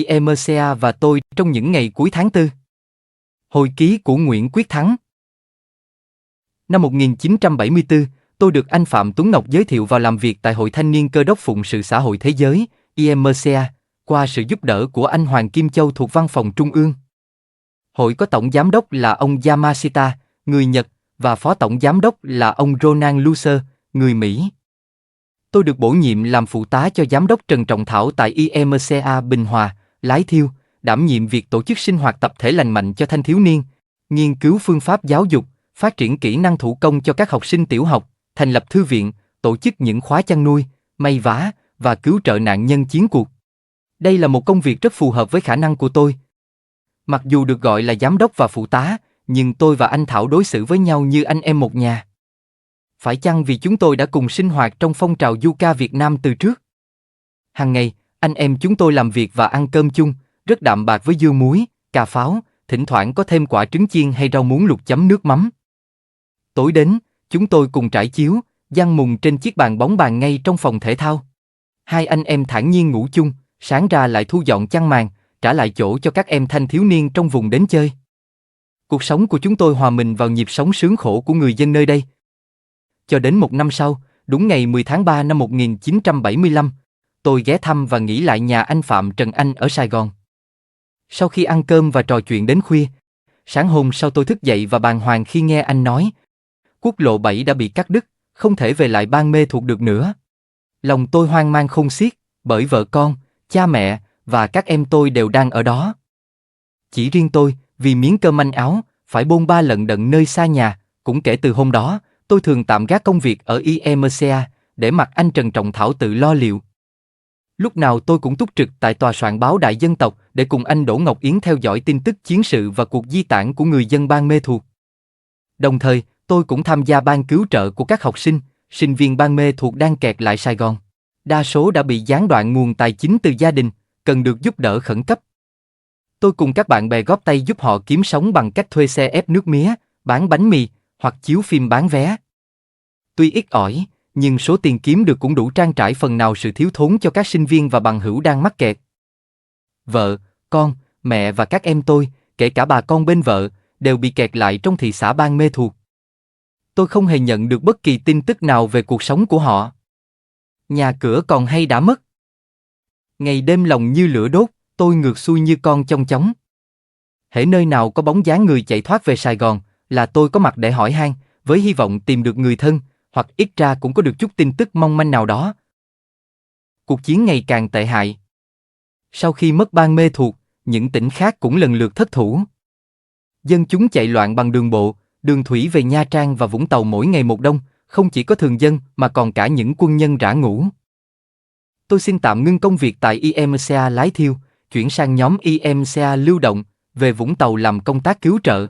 IMCA và tôi trong những ngày cuối tháng 4. Hồi ký của Nguyễn Quyết Thắng. Năm 1974, tôi được anh Phạm Tuấn Ngọc giới thiệu vào làm việc tại Hội Thanh niên Cơ đốc Phụng sự Xã hội Thế giới, IMCA, qua sự giúp đỡ của anh Hoàng Kim Châu thuộc Văn phòng Trung ương. Hội có tổng giám đốc là ông Yamashita, người Nhật, và phó tổng giám đốc là ông Ronan Lucer, người Mỹ. Tôi được bổ nhiệm làm phụ tá cho giám đốc Trần Trọng Thảo tại IMCA Bình Hòa, Lái Thiêu, đảm nhiệm việc tổ chức sinh hoạt tập thể lành mạnh cho thanh thiếu niên, nghiên cứu phương pháp giáo dục, phát triển kỹ năng thủ công cho các học sinh tiểu học, thành lập thư viện, tổ chức những khóa chăn nuôi, may vá và cứu trợ nạn nhân chiến cuộc. Đây là một công việc rất phù hợp với khả năng của tôi. Mặc dù được gọi là giám đốc và phụ tá, nhưng tôi và anh Thảo đối xử với nhau như anh em một nhà. Phải chăng vì chúng tôi đã cùng sinh hoạt trong phong trào Yuca Việt Nam từ trước? Hàng ngày, anh em chúng tôi làm việc và ăn cơm chung, rất đạm bạc với dưa muối, cà pháo, thỉnh thoảng có thêm quả trứng chiên hay rau muống luộc chấm nước mắm. Tối đến, chúng tôi cùng trải chiếu, giăng mùng trên chiếc bàn bóng bàn ngay trong phòng thể thao. Hai anh em thản nhiên ngủ chung, sáng ra lại thu dọn chăn màn, trả lại chỗ cho các em thanh thiếu niên trong vùng đến chơi. Cuộc sống của chúng tôi hòa mình vào nhịp sống sướng khổ của người dân nơi đây. Cho đến một năm sau, đúng ngày 10 tháng 3 năm 1975, tôi ghé thăm và nghỉ lại nhà anh Phạm Trần Anh ở Sài Gòn. Sau khi ăn cơm và trò chuyện đến khuya, sáng hôm sau tôi thức dậy và bàng hoàng khi nghe anh nói, quốc lộ 7 đã bị cắt đứt, không thể về lại Ban Mê Thuột được nữa. Lòng tôi hoang mang khôn xiết, bởi vợ con, cha mẹ và các em tôi đều đang ở đó. Chỉ riêng tôi, vì miếng cơm manh áo, phải bôn ba lận đận nơi xa nhà. Cũng kể từ hôm đó, tôi thường tạm gác công việc ở IMCA, để mặc anh Trần Trọng Thảo tự lo liệu. Lúc nào tôi cũng túc trực tại tòa soạn báo Đại Dân tộc để cùng anh Đỗ Ngọc Yến theo dõi tin tức chiến sự và cuộc di tản của người dân Ban Mê Thuột. Đồng thời, tôi cũng tham gia ban cứu trợ của các học sinh, sinh viên Ban Mê Thuột đang kẹt lại Sài Gòn. Đa số đã bị gián đoạn nguồn tài chính từ gia đình, cần được giúp đỡ khẩn cấp. Tôi cùng các bạn bè góp tay giúp họ kiếm sống bằng cách thuê xe ép nước mía, bán bánh mì, hoặc chiếu phim bán vé. Tuy ít ỏi, nhưng số tiền kiếm được cũng đủ trang trải phần nào sự thiếu thốn cho các sinh viên và bằng hữu đang mắc kẹt. Vợ, con, mẹ và các em tôi, kể cả bà con bên vợ, đều bị kẹt lại trong thị xã Ban Mê Thuột. Tôi không hề nhận được bất kỳ tin tức nào về cuộc sống của họ. Nhà cửa còn hay đã mất. Ngày đêm lòng như lửa đốt, tôi ngược xuôi như con chong chóng. Hễ nơi nào có bóng dáng người chạy thoát về Sài Gòn, là tôi có mặt để hỏi han, với hy vọng tìm được người thân, hoặc ít ra cũng có được chút tin tức mong manh nào đó. Cuộc chiến ngày càng tệ hại. Sau khi mất Ban Mê Thuột, những tỉnh khác cũng lần lượt thất thủ. Dân chúng chạy loạn bằng đường bộ, đường thủy về Nha Trang và Vũng Tàu mỗi ngày một đông, không chỉ có thường dân mà còn cả những quân nhân rã ngũ. Tôi xin tạm ngưng công việc tại IMCA Lái Thiêu, chuyển sang nhóm IMCA lưu động, về Vũng Tàu làm công tác cứu trợ.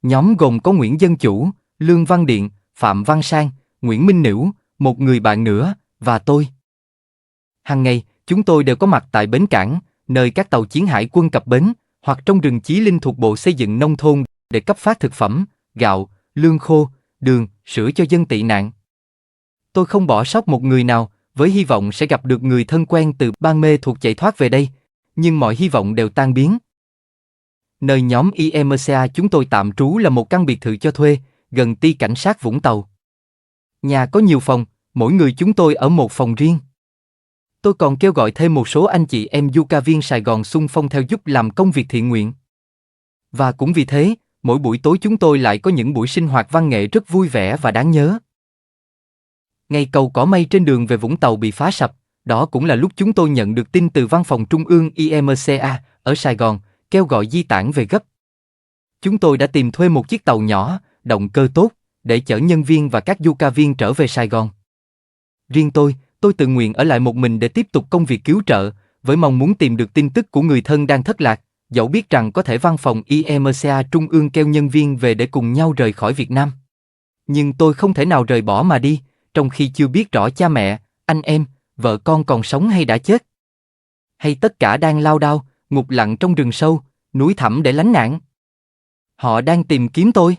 Nhóm gồm có Nguyễn Dân Chủ, Lương Văn Điện, Phạm Văn Sang, Nguyễn Minh Nữu, một người bạn nữa, và tôi. Hàng ngày, chúng tôi đều có mặt tại bến cảng, nơi các tàu chiến hải quân cập bến, hoặc trong rừng Chí Linh thuộc Bộ Xây dựng Nông thôn, để cấp phát thực phẩm, gạo, lương khô, đường, sữa cho dân tị nạn. Tôi không bỏ sót một người nào, với hy vọng sẽ gặp được người thân quen từ Ban Mê Thuột chạy thoát về đây, nhưng mọi hy vọng đều tan biến. Nơi nhóm IMCA chúng tôi tạm trú là một căn biệt thự cho thuê, gần ty cảnh sát Vũng Tàu. Nhà có nhiều phòng, mỗi người chúng tôi ở một phòng riêng. Tôi còn kêu gọi thêm một số anh chị em Yuca viên Sài Gòn xung phong theo giúp làm công việc thiện nguyện. Và cũng vì thế, mỗi buổi tối chúng tôi lại có những buổi sinh hoạt văn nghệ rất vui vẻ và đáng nhớ. Ngày cầu cỏ mây trên đường về Vũng Tàu bị phá sập, đó cũng là lúc chúng tôi nhận được tin từ văn phòng trung ương IMCA ở Sài Gòn, kêu gọi di tản về gấp. Chúng tôi đã tìm thuê một chiếc tàu nhỏ, động cơ tốt, để chở nhân viên và các Yuca viên trở về Sài Gòn. Riêng tôi tự nguyện ở lại một mình để tiếp tục công việc cứu trợ, với mong muốn tìm được tin tức của người thân đang thất lạc, dẫu biết rằng có thể văn phòng IMCA trung ương kêu nhân viên về để cùng nhau rời khỏi Việt Nam. Nhưng tôi không thể nào rời bỏ mà đi, trong khi chưa biết rõ cha mẹ, anh em, vợ con còn sống hay đã chết. Hay tất cả đang lao đao, ngục lặng trong rừng sâu, núi thẳm để lánh nạn. Họ đang tìm kiếm tôi.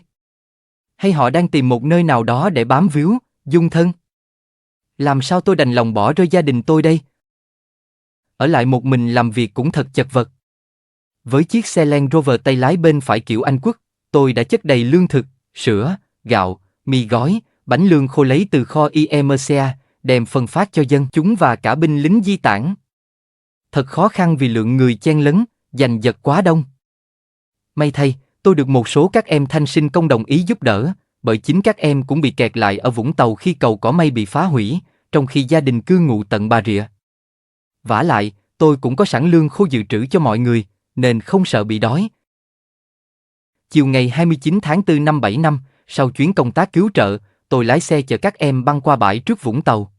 Hay họ đang tìm một nơi nào đó để bám víu, dung thân. Làm sao tôi đành lòng bỏ rơi gia đình tôi đây? ở lại một mình làm việc cũng thật chật vật. Với chiếc xe Land Rover tay lái bên phải kiểu Anh quốc, tôi đã chất đầy lương thực, sữa, gạo, mì gói, bánh lương khô lấy từ kho IMCA, đem phân phát cho dân chúng và cả binh lính di tản. Thật khó khăn vì lượng người chen lấn, giành giật quá đông. May thay, tôi được một số các em thanh sinh công đồng ý giúp đỡ, bởi chính các em cũng bị kẹt lại ở Vũng Tàu khi cầu cỏ mây bị phá hủy, trong khi gia đình cư ngụ tận Bà Rịa. Vả lại, tôi cũng có sẵn lương khô dự trữ cho mọi người, nên không sợ bị đói. Chiều ngày 29 tháng 4 năm 75, sau chuyến công tác cứu trợ, tôi lái xe chở các em băng qua bãi trước Vũng Tàu.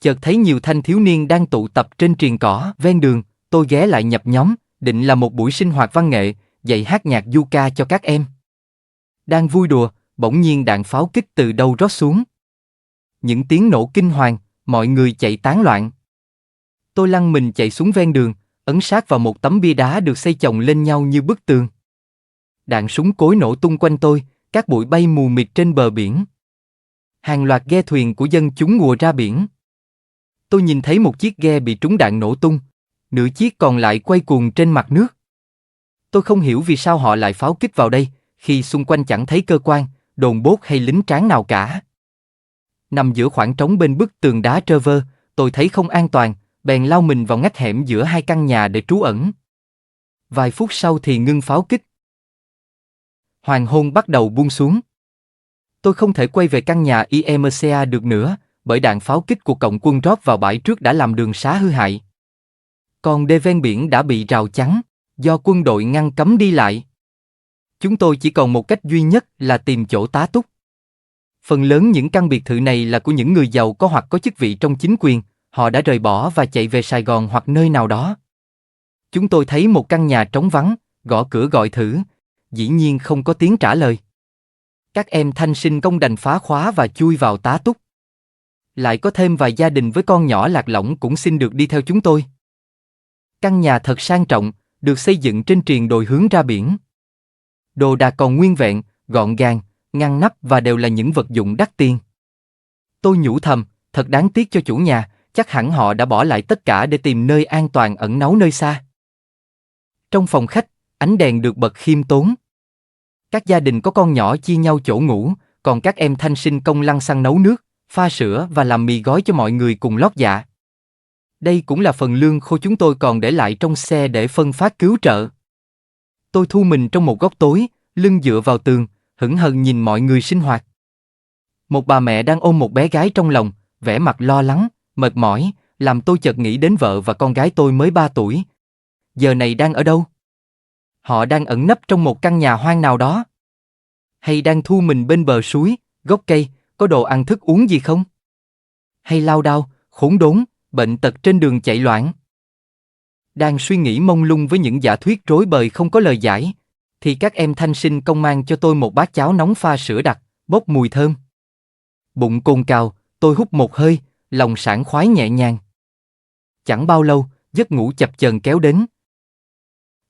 Chợt thấy nhiều thanh thiếu niên đang tụ tập trên triền cỏ ven đường, tôi ghé lại nhập nhóm, định là một buổi sinh hoạt văn nghệ, dạy hát nhạc du ca cho các em. Đang vui đùa, bỗng nhiên đạn pháo kích từ đâu rót xuống. Những tiếng nổ kinh hoàng, mọi người chạy tán loạn. Tôi lăn mình chạy xuống ven đường, ấn sát vào một tấm bia đá được xây chồng lên nhau như bức tường. Đạn súng cối nổ tung quanh tôi, các bụi bay mù mịt trên bờ biển. Hàng loạt ghe thuyền của dân chúng ùa ra biển. Tôi nhìn thấy một chiếc ghe bị trúng đạn nổ tung, nửa chiếc còn lại quay cuồng trên mặt nước. Tôi không hiểu vì sao họ lại pháo kích vào đây, khi xung quanh chẳng thấy cơ quan, đồn bốt hay lính tráng nào cả. Nằm giữa khoảng trống bên bức tường đá trơ vơ, tôi thấy không an toàn, bèn lao mình vào ngách hẻm giữa hai căn nhà để trú ẩn. Vài phút sau thì ngưng pháo kích. Hoàng hôn bắt đầu buông xuống. Tôi không thể quay về căn nhà IMCA được nữa, bởi đạn pháo kích của cộng quân rót vào bãi trước đã làm đường xá hư hại. Còn đê ven biển đã bị rào chắn, do quân đội ngăn cấm đi lại. Chúng tôi chỉ còn một cách duy nhất là tìm chỗ tá túc. Phần lớn những căn biệt thự này là của những người giàu có hoặc có chức vị trong chính quyền, họ đã rời bỏ và chạy về Sài Gòn hoặc nơi nào đó. Chúng tôi thấy một căn nhà trống vắng, gõ cửa gọi thử, dĩ nhiên không có tiếng trả lời. Các em thanh sinh công đành phá khóa và chui vào tá túc. Lại có thêm vài gia đình với con nhỏ lạc lõng cũng xin được đi theo chúng tôi. Căn nhà thật sang trọng, được xây dựng trên triền đồi hướng ra biển. Đồ đạc còn nguyên vẹn, gọn gàng, ngăn nắp và đều là những vật dụng đắt tiền. Tôi nhủ thầm, thật đáng tiếc cho chủ nhà, chắc hẳn họ đã bỏ lại tất cả để tìm nơi an toàn ẩn náu nơi xa. Trong phòng khách, ánh đèn được bật khiêm tốn. Các gia đình có con nhỏ chia nhau chỗ ngủ, còn các em thanh sinh công lăn xăng nấu nước, pha sữa và làm mì gói cho mọi người cùng lót dạ. Đây cũng là phần lương khô chúng tôi còn để lại trong xe để phân phát cứu trợ. Tôi thu mình trong một góc tối, lưng dựa vào tường, hững hờ nhìn mọi người sinh hoạt. Một bà mẹ đang ôm một bé gái trong lòng, vẻ mặt lo lắng, mệt mỏi, làm tôi chợt nghĩ đến vợ và con gái tôi mới 3 tuổi. Giờ này đang ở đâu? Họ đang ẩn nấp trong một căn nhà hoang nào đó? Hay đang thu mình bên bờ suối, gốc cây, có đồ ăn thức uống gì không? Hay lao đao, khốn đốn, bệnh tật trên đường chạy loạn? Đang suy nghĩ mông lung với những giả thuyết rối bời không có lời giải, thì các em thanh sinh công mang cho tôi một bát cháo nóng pha sữa đặc, bốc mùi thơm. Bụng cồn cào, tôi hút một hơi, lòng sảng khoái nhẹ nhàng. Chẳng bao lâu, giấc ngủ chập chờn kéo đến.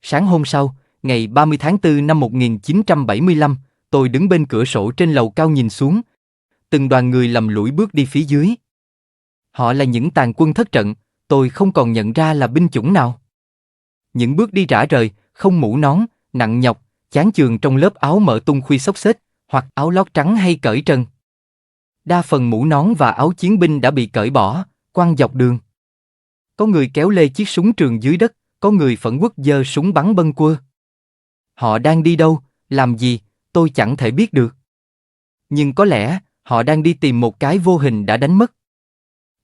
Sáng hôm sau, ngày 30 tháng 4 năm 1975, tôi đứng bên cửa sổ trên lầu cao nhìn xuống. Từng đoàn người lầm lũi bước đi phía dưới. Họ là những tàn quân thất trận, tôi không còn nhận ra là binh chủng nào. Những bước đi rã rời, không mũ nón, nặng nhọc, chán chường trong lớp áo mỡ tung khuy xốc xếch, hoặc áo lót trắng hay cởi trần. Đa phần mũ nón và áo chiến binh đã bị cởi bỏ, quăng dọc đường. Có người kéo lê chiếc súng trường dưới đất, có người phẫn uất giơ súng bắn bâng quơ. Họ đang đi đâu, làm gì, tôi chẳng thể biết được. Nhưng có lẽ, họ đang đi tìm một cái vô hình đã đánh mất.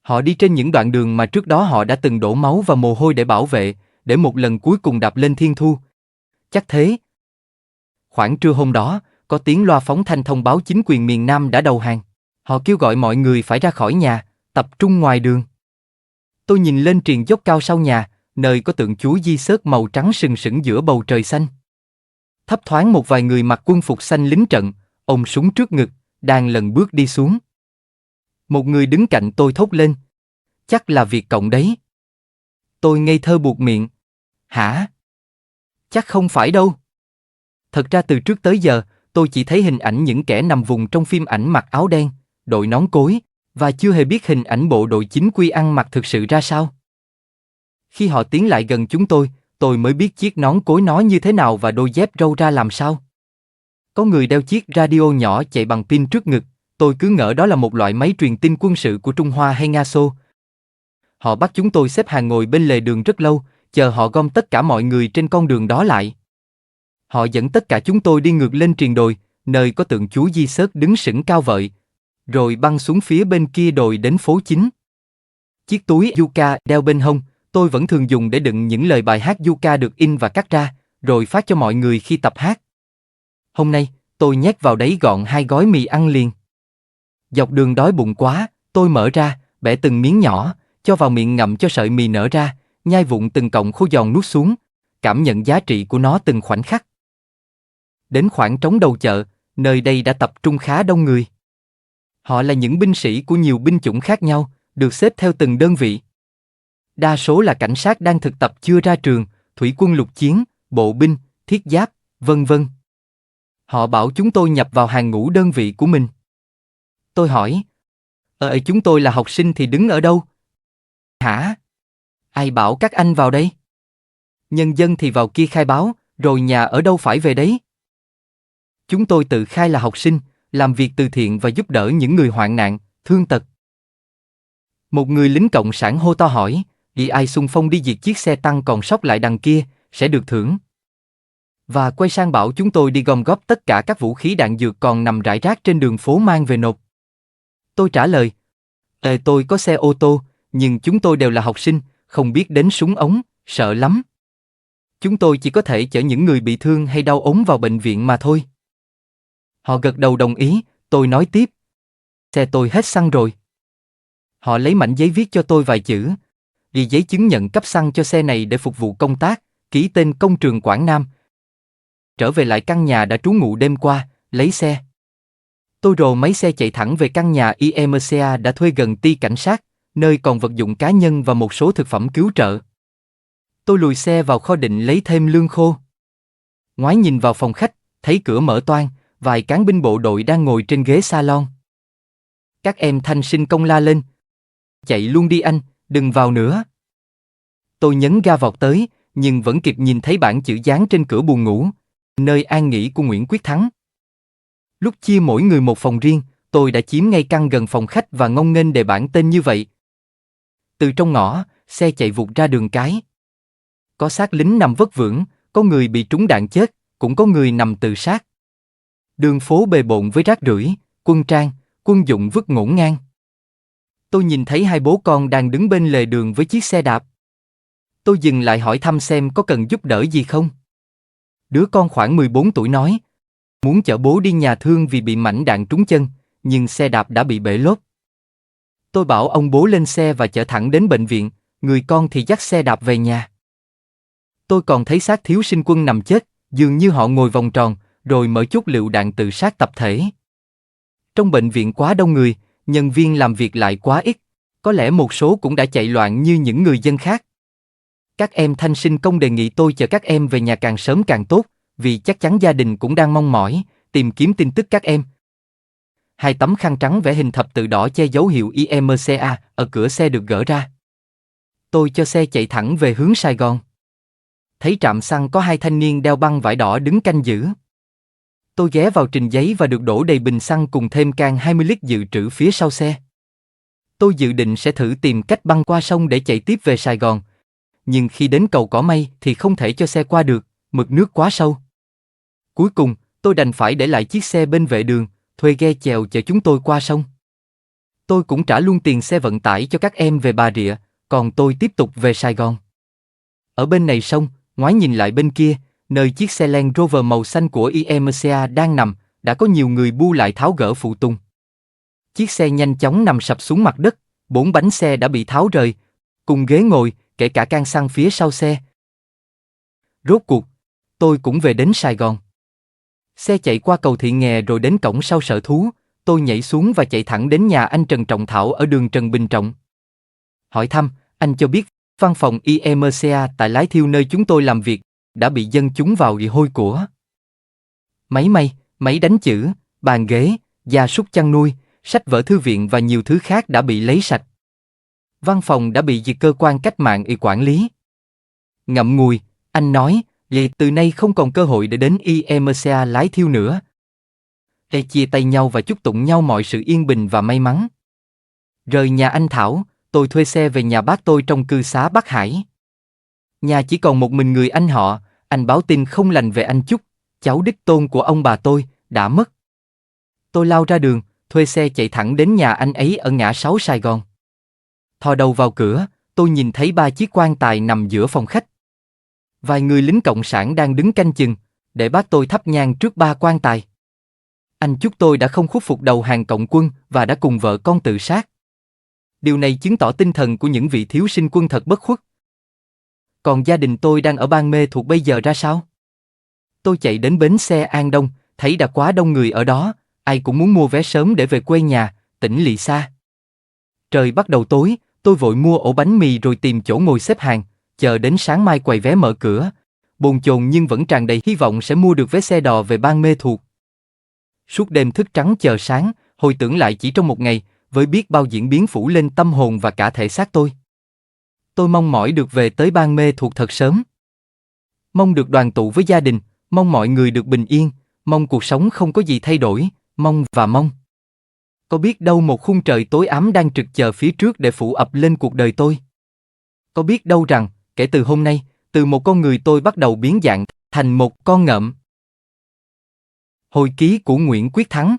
Họ đi trên những đoạn đường mà trước đó họ đã từng đổ máu và mồ hôi để bảo vệ, để một lần cuối cùng đạp lên thiên thu. Chắc thế. Khoảng trưa hôm đó, có tiếng loa phóng thanh thông báo chính quyền miền Nam đã đầu hàng. Họ kêu gọi mọi người phải ra khỏi nhà, tập trung ngoài đường. Tôi nhìn lên triền dốc cao sau nhà, nơi có tượng Chúa Giê-xớt màu trắng sừng sững giữa bầu trời xanh. Thấp thoáng một vài người mặc quân phục xanh lính trận, ôm súng trước ngực, đang lần bước đi xuống. Một người đứng cạnh tôi thốt lên. Chắc là Việt Cộng đấy. Tôi ngây thơ buột miệng. Hả? Chắc không phải đâu. Thật ra từ trước tới giờ, tôi chỉ thấy hình ảnh những kẻ nằm vùng trong phim ảnh mặc áo đen, đội nón cối, và chưa hề biết hình ảnh bộ đội chính quy ăn mặc thực sự ra sao. Khi họ tiến lại gần chúng tôi mới biết chiếc nón cối nó như thế nào và đôi dép râu ra làm sao. Có người đeo chiếc radio nhỏ chạy bằng pin trước ngực, tôi cứ ngỡ đó là một loại máy truyền tin quân sự của Trung Hoa hay Nga Xô. Họ bắt chúng tôi xếp hàng ngồi bên lề đường rất lâu, chờ họ gom tất cả mọi người trên con đường đó lại. Họ dẫn tất cả chúng tôi đi ngược lên triền đồi, nơi có tượng Chúa Giêsu đứng sững cao vợi, rồi băng xuống phía bên kia đồi đến phố chính. Chiếc túi yucca đeo bên hông, tôi vẫn thường dùng để đựng những lời bài hát yucca được in và cắt ra, rồi phát cho mọi người khi tập hát. Hôm nay, tôi nhét vào đấy gọn 2 gói mì ăn liền. Dọc đường đói bụng quá, tôi mở ra, bẻ từng miếng nhỏ, cho vào miệng ngậm cho sợi mì nở ra, nhai vụn từng cọng khô giòn nuốt xuống, cảm nhận giá trị của nó từng khoảnh khắc. Đến khoảng trống đầu chợ, nơi đây đã tập trung khá đông người. Họ là những binh sĩ của nhiều binh chủng khác nhau, được xếp theo từng đơn vị. Đa số là cảnh sát đang thực tập chưa ra trường, thủy quân lục chiến, bộ binh, thiết giáp, vân vân. Họ bảo chúng tôi nhập vào hàng ngũ đơn vị của mình. Tôi hỏi, chúng tôi là học sinh thì đứng ở đâu? Hả? Ai bảo các anh vào đây? Nhân dân thì vào kia khai báo, rồi nhà ở đâu phải về đấy. Chúng tôi tự khai là học sinh, làm việc từ thiện và giúp đỡ những người hoạn nạn, thương tật. Một người lính cộng sản hô to hỏi, vì ai xung phong đi diệt chiếc xe tăng còn sót lại đằng kia, sẽ được thưởng. Và quay sang bảo chúng tôi đi gom góp tất cả các vũ khí đạn dược còn nằm rải rác trên đường phố mang về nộp. Tôi trả lời, tôi có xe ô tô, nhưng chúng tôi đều là học sinh, không biết đến súng ống, sợ lắm. Chúng tôi chỉ có thể chở những người bị thương hay đau ốm vào bệnh viện mà thôi. Họ gật đầu đồng ý, tôi nói tiếp. Xe tôi hết xăng rồi. Họ lấy mảnh giấy viết cho tôi vài chữ. Vì giấy chứng nhận cấp xăng cho xe này để phục vụ công tác, ký tên công trường Quảng Nam. Trở về lại căn nhà đã trú ngụ đêm qua, lấy xe. Tôi rồ máy xe chạy thẳng về căn nhà IMCA đã thuê gần ty cảnh sát, nơi còn vật dụng cá nhân và một số thực phẩm cứu trợ. Tôi lùi xe vào kho định lấy thêm lương khô. Ngoái nhìn vào phòng khách, thấy cửa mở toang, vài cán binh bộ đội đang ngồi trên ghế salon. Các em thanh sinh công la lên. Chạy luôn đi anh, đừng vào nữa. Tôi nhấn ga vọt tới, nhưng vẫn kịp nhìn thấy bảng chữ dán trên cửa buồng ngủ, nơi an nghỉ của Nguyễn Quyết Thắng. Lúc chia mỗi người một phòng riêng, tôi đã chiếm ngay căn gần phòng khách và ngông nghênh đề bảng tên như vậy. Từ trong ngõ, xe chạy vụt ra đường cái. Có xác lính nằm vất vưởng, có người bị trúng đạn chết, cũng có người nằm tự sát. Đường phố bề bộn với rác rưởi, quân trang, quân dụng vứt ngổn ngang. Tôi nhìn thấy hai bố con đang đứng bên lề đường với chiếc xe đạp. Tôi dừng lại hỏi thăm xem có cần giúp đỡ gì không. Đứa con khoảng 14 tuổi nói, muốn chở bố đi nhà thương vì bị mảnh đạn trúng chân, nhưng xe đạp đã bị bể lốp. Tôi bảo ông bố lên xe và chở thẳng đến bệnh viện, người con thì dắt xe đạp về nhà. Tôi còn thấy xác thiếu sinh quân nằm chết, dường như họ ngồi vòng tròn, rồi mở chút lựu đạn tự sát tập thể. Trong bệnh viện quá đông người, nhân viên làm việc lại quá ít, có lẽ một số cũng đã chạy loạn như những người dân khác. Các em thanh sinh công đề nghị tôi chở các em về nhà càng sớm càng tốt, vì chắc chắn gia đình cũng đang mong mỏi, tìm kiếm tin tức các em. Hai tấm khăn trắng vẽ hình thập tự đỏ che dấu hiệu IMCA ở cửa xe được gỡ ra. Tôi cho xe chạy thẳng về hướng Sài Gòn. Thấy trạm xăng có hai thanh niên đeo băng vải đỏ đứng canh giữ. Tôi ghé vào trình giấy và được đổ đầy bình xăng cùng thêm can 20 lít dự trữ phía sau xe. Tôi dự định sẽ thử tìm cách băng qua sông để chạy tiếp về Sài Gòn. Nhưng khi đến cầu Cỏ Mây thì không thể cho xe qua được, mực nước quá sâu. Cuối cùng, tôi đành phải để lại chiếc xe bên vệ đường, thuê ghe chèo chở chúng tôi qua sông. Tôi cũng trả luôn tiền xe vận tải cho các em về Bà Rịa, còn tôi tiếp tục về Sài Gòn. Ở bên này sông, ngoái nhìn lại bên kia, nơi chiếc xe Land Rover màu xanh của IMCA đang nằm, đã có nhiều người bu lại tháo gỡ phụ tùng. Chiếc xe nhanh chóng nằm sập xuống mặt đất, 4 bánh xe đã bị tháo rời, cùng ghế ngồi, kể cả can xăng phía sau xe. Rốt cuộc, tôi cũng về đến Sài Gòn. Xe chạy qua cầu Thị Nghè rồi đến cổng sau sở thú, tôi nhảy xuống và chạy thẳng đến nhà anh Trần Trọng Thảo ở đường Trần Bình Trọng. Hỏi thăm, anh cho biết, văn phòng IMCA tại Lái Thiêu nơi chúng tôi làm việc, đã bị dân chúng vào ghi hôi của. Máy may, máy đánh chữ, bàn ghế, gia súc chăn nuôi, sách vở thư viện và nhiều thứ khác đã bị lấy sạch. Văn phòng đã bị cơ quan cách mạng y quản lý. Ngậm ngùi, anh nói, vậy từ nay không còn cơ hội để đến IMCA lái thiêu nữa. Để chia tay nhau và chúc tụng nhau mọi sự yên bình và may mắn. Rời nhà anh Thảo, tôi thuê xe về nhà bác tôi trong cư xá Bắc Hải. Nhà chỉ còn một mình người anh họ, anh báo tin không lành về anh Chúc, cháu đích tôn của ông bà tôi, đã mất. Tôi lao ra đường, thuê xe chạy thẳng đến nhà anh ấy ở ngã 6 Sài Gòn. Thò đầu vào cửa, tôi nhìn thấy 3 chiếc quan tài nằm giữa phòng khách. Vài người lính cộng sản đang đứng canh chừng, để bác tôi thắp nhang trước 3 quan tài. Anh Chúc tôi đã không khuất phục đầu hàng cộng quân và đã cùng vợ con tự sát. Điều này chứng tỏ tinh thần của những vị thiếu sinh quân thật bất khuất. Còn gia đình tôi đang ở Ban Mê Thuột bây giờ ra sao? Tôi chạy đến bến xe An Đông, thấy đã quá đông người ở đó, ai cũng muốn mua vé sớm để về quê nhà, tỉnh lỵ xa. Trời bắt đầu tối, tôi vội mua ổ bánh mì rồi tìm chỗ ngồi xếp hàng, chờ đến sáng mai quầy vé mở cửa. Bồn chồn nhưng vẫn tràn đầy hy vọng sẽ mua được vé xe đò về Ban Mê Thuột. Suốt đêm thức trắng chờ sáng, hồi tưởng lại chỉ trong một ngày, với biết bao diễn biến phủ lên tâm hồn và cả thể xác tôi. Tôi mong mỏi được về tới Ban Mê Thuột thật sớm. Mong được đoàn tụ với gia đình, mong mọi người được bình yên, mong cuộc sống không có gì thay đổi, mong và mong. Có biết đâu một khung trời tối ám đang trực chờ phía trước để phủ ập lên cuộc đời tôi. Có biết đâu rằng, kể từ hôm nay, từ một con người tôi bắt đầu biến dạng thành một con ngợm. Hồi ký của Nguyễn Quyết Thắng.